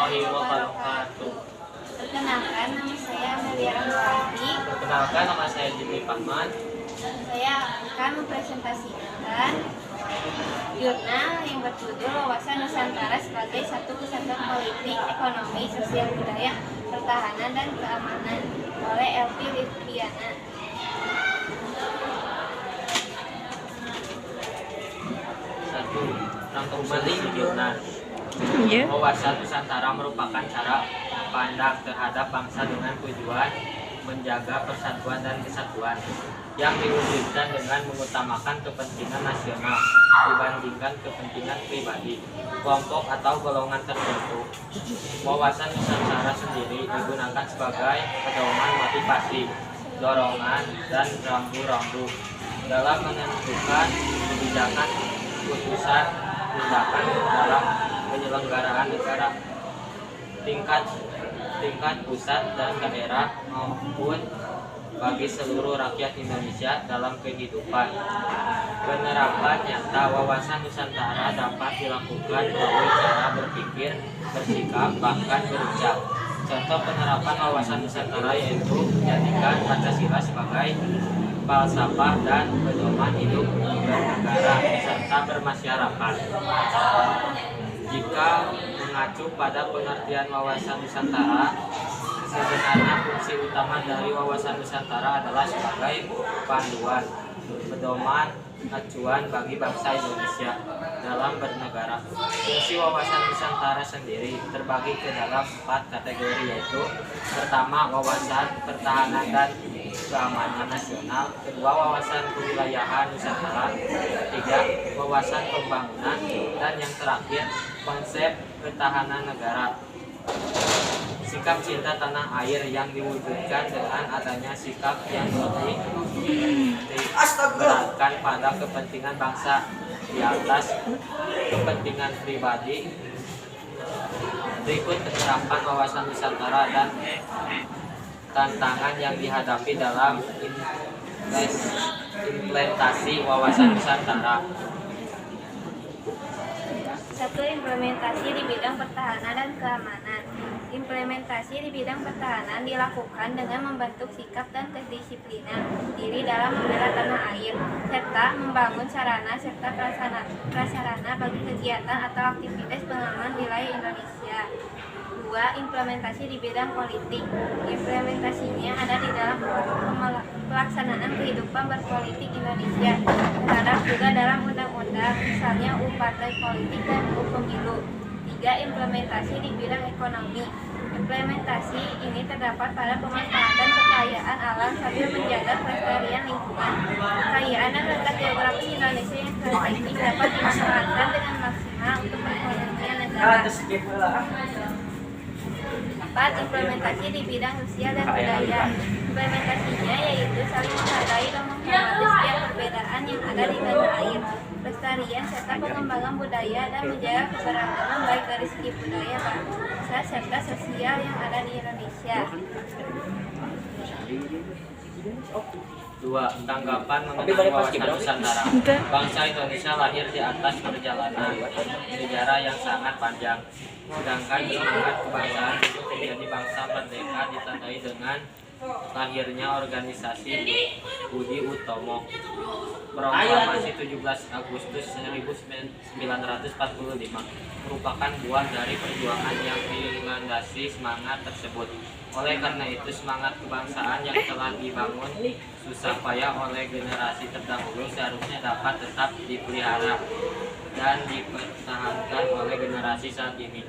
warahmatullahi wabarakatuh. Perkenalkan, nama saya Amelia Rahmawati. Perkenalkan, nama saya Jimmy Fahman. Saya akan mempresentasikan jurnal yang berjudul Wawasan Nusantara sebagai satu kesatuan politik, ekonomi, sosial, budaya, pertahanan, dan keamanan oleh LP Litriana. Satu, rangkuman jurnal. Wawasan Nusantara merupakan cara pandang terhadap bangsa dengan tujuan menjaga persatuan dan kesatuan yang diwujudkan dengan mengutamakan kepentingan nasional dibandingkan kepentingan pribadi, kelompok atau golongan tertentu. Wawasan Nusantara sendiri digunakan sebagai pedoman motivasi, dorongan, dan rambu-rambu dalam menentukan kebijakan, keputusan, tindakan dalam penyelenggaraan negara tingkat pusat dan daerah maupun bagi seluruh rakyat Indonesia dalam kehidupan. Penerapan nyata wawasan Nusantara dapat dilakukan melalui cara berpikir, bersikap, bahkan berucap. Contoh penerapan wawasan Nusantara yaitu menjadikan Pancasila sebagai falsafah dan pedoman hidup bernegara serta bermasyarakat. Jika mengacu pada pengertian wawasan Nusantara, sebenarnya fungsi utama dari wawasan Nusantara adalah sebagai panduan, pedoman, acuan bagi bangsa Indonesia dalam bernegara. Fungsi wawasan Nusantara sendiri terbagi ke dalam 4 kategori, yaitu pertama, wawasan pertahanan dan keamanan nasional; kedua, wawasan kewilayahan Nusantara; ketiga, wawasan pembangunan; dan yang terakhir, konsep ketahanan negara. Sikap cinta tanah air yang diwujudkan dengan adanya sikap yang lebih diberatkan pada kepentingan bangsa di atas kepentingan pribadi. Berikut penerapan wawasan Nusantara dan tantangan yang dihadapi dalam implementasi wawasan Nusantara. 1. Implementasi di bidang pertahanan dan keamanan. Implementasi di bidang pertahanan dilakukan dengan membentuk sikap dan kedisiplinan diri dalam membela tanah air, serta membangun sarana serta prasarana bagi kegiatan atau aktivitas pengaman wilayah Indonesia. 2. Implementasi di bidang politik. Implementasinya ada di dalam pelaksanaan kehidupan berpolitik Indonesia, terhadap juga dalam undang-undang, misalnya UU Partai Politik dan UU Pemilu. 3. Implementasi di bidang ekonomi. Implementasi ini terdapat pada pemanfaatan kekayaan alam sambil menjaga kelestarian lingkungan. Kekayaan dan letak geografis Indonesia yang strategis dapat dimanfaatkan dengan maksimal untuk perekonomian negara. 4. Implementasi di bidang sosial dan budaya. Implementasinya yaitu saling menghargai dan menghormati setiap perbedaan yang ada di tanah air, pelestarian serta pengembangan budaya, dan menjaga keberagaman baik dari segi budaya, bangsa serta sosial yang ada di Indonesia. 2. Tanggapan mengenai wawasan Nusantara. Bangsa Indonesia lahir di atas perjalanan sejarah yang sangat panjang. Sedangkan semangat kebangsaan itu menjadi bangsa merdeka ditandai dengan lahirnya organisasi Budi Utomo. Proklamasi 17 Agustus 1945 merupakan buah dari perjuangan yang dilandasi semangat tersebut. Oleh karena itu, semangat kebangsaan yang telah dibangun susah payah oleh generasi terdahulu seharusnya dapat tetap dipelihara dan dipertahankan oleh generasi saat ini.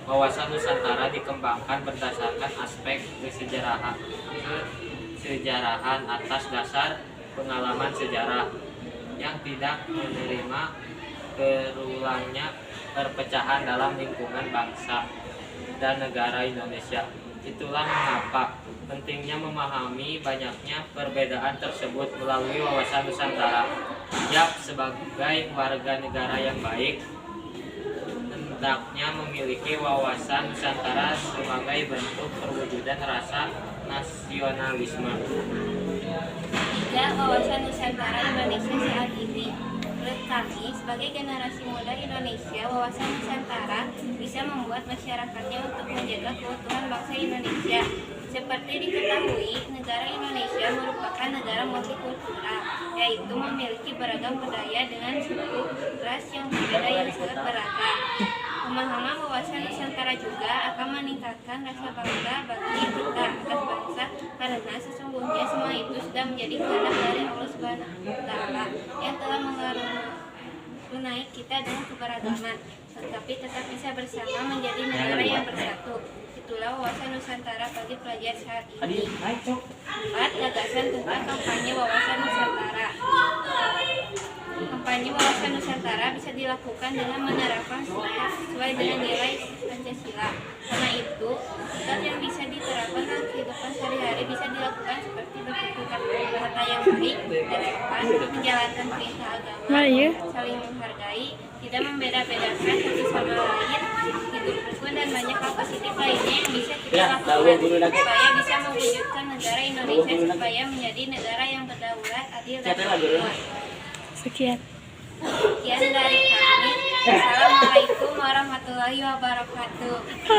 Wawasan Nusantara dikembangkan berdasarkan aspek kesejarahan atas dasar pengalaman sejarah yang tidak menerima terulangnya perpecahan dalam lingkungan bangsa dan negara Indonesia. Itulah mengapa pentingnya memahami banyaknya perbedaan tersebut melalui wawasan Nusantara. Sebagai warga negara yang baik, hendaknya memiliki wawasan Nusantara sebagai bentuk perwujudan rasa nasionalisme. 3. Wawasan Nusantara Indonesia saat ini. Menurut kami, sebagai generasi muda Indonesia, wawasan Nusantara bisa membuat masyarakatnya untuk menjaga keutuhan bangsa Indonesia. Seperti diketahui, negara Indonesia merupakan negara multikultural, yaitu memiliki beragam budaya dengan suku, ras yang berbeda yang sangat beragam. Pemahaman wawasan Nusantara juga akan meningkatkan rasa bangga bagi kita atas bangsa, karena sesungguhnya semua itu sudah menjadi kehendak dari Allah Subhanahu wa Ta'ala yang telah mengaruniai kita dengan keberagaman, tetapi tetap bisa bersama menjadi negara yang bersatu. Itulah wawasan Nusantara bagi pelajar saat ini. 4. Gagasan tentang kampanye wawasan Nusantara. Kampanye wawasan Nusantara bisa dilakukan dengan menerapkan sikap sesuai dengan nilai Pancasila. Karena itu, sikap yang bisa diterapkan dalam kehidupan sehari-hari bisa dilakukan seperti bertukar kata yang baik dan sopan, menjalankan perintah agama, saling menghargai, tidak membeda-bedakan satu sama lain, hidup rukun dan banyak hal positif lainnya yang bisa kita lakukan supaya bisa mewujudkan negara Indonesia supaya menjadi negara yang berdaulat, adil dan makmur. Sekian Sekian dari kami. Assalamualaikum warahmatullahi wabarakatuh.